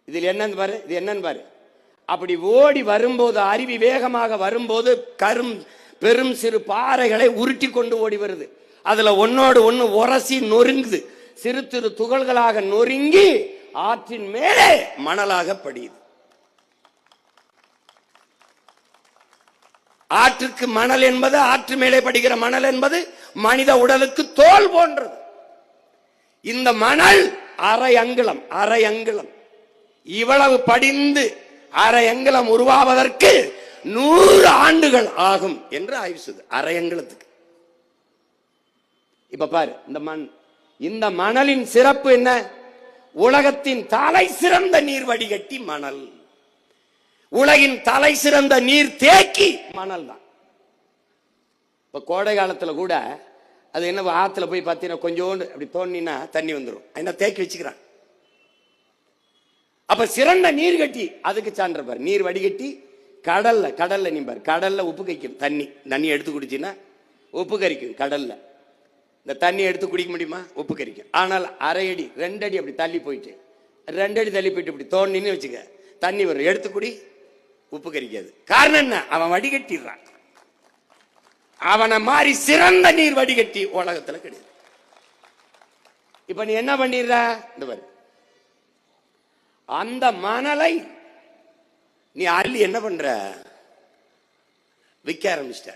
இதில் என்னன்னு பாரு, இது என்னன்னு பாரு. அப்படி ஓடி வரும்போது, அருவி வேகமாக வரும்போது பெரும் சிறு பாறைகளை உருட்டி கொண்டு ஓடி வருது. அதுல ஒன்னோடு ஒண்ணு உரசி நொறுங்குது. சிறு சிறு துகள்களாக நொறுங்கி ஆற்றின் மேலே மணலாக படியுது. ஆற்றுக்கு மணல் என்பது, ஆற்று மேலே படிக்கிற மணல் என்பது மனித உடலுக்கு தோல் போன்றது. இந்த மணல் அரை அங்குலம் இவ்வளவு படிந்து அரை அங்குலம் உருவாவதற்கு 100 ஆண்டுகள் ஆகும் என்று ஆய்வு செய்து. அரை அங்குலத்துக்கு. இப்ப பாரு, இந்த மணலின் சிறப்பு என்ன? உலகத்தின் தலை சிறந்த நீர் வடிகட்டி மணல். உலகின் தலை சிறந்த நீர் தேக்கி மணல் தான். இப்ப கோடை காலத்துல கூட அது என்ன, ஆத்துல போய் பார்த்தீங்கன்னா கொஞ்சோண்டு அப்படி தோண்டினா தண்ணி வந்துடும். என்ன தேக்கி வச்சுக்கிறான். அப்ப சிறந்த நீர் கட்டி அதுக்கு சான்ற பாரு. நீர் வடிகட்டி கடல்ல நீ பாரு, கடல்ல உப்பு கரிக்கும். தண்ணி எடுத்து குடிச்சின்னா உப்பு கரிக்கும். கடல்ல இந்த தண்ணி எடுத்து குடிக்க முடியுமா? உப்பு கரிக்கும். ஆனால் 1/2 அடி 2 அடி அப்படி தள்ளி போயிட்டு 2 அடி தள்ளி போயிட்டு இப்படி தோண்டின்னு வச்சுக்க, தண்ணி வரும். எடுத்து குடி, உப்பு கரிக்காது. காரணம் என்ன? அவன் வடிகட்டிடுறான். அவனை மாதிரி சிறந்த நீர் வடிகட்டி உலகத்துல கிடையாது. இப்ப நீ என்ன பண்ணிடுற? இந்த பாரு, அந்த மணலை நீ அள்ளி என்ன பண்ற? விற்க ஆரம்பிச்சிட்ட.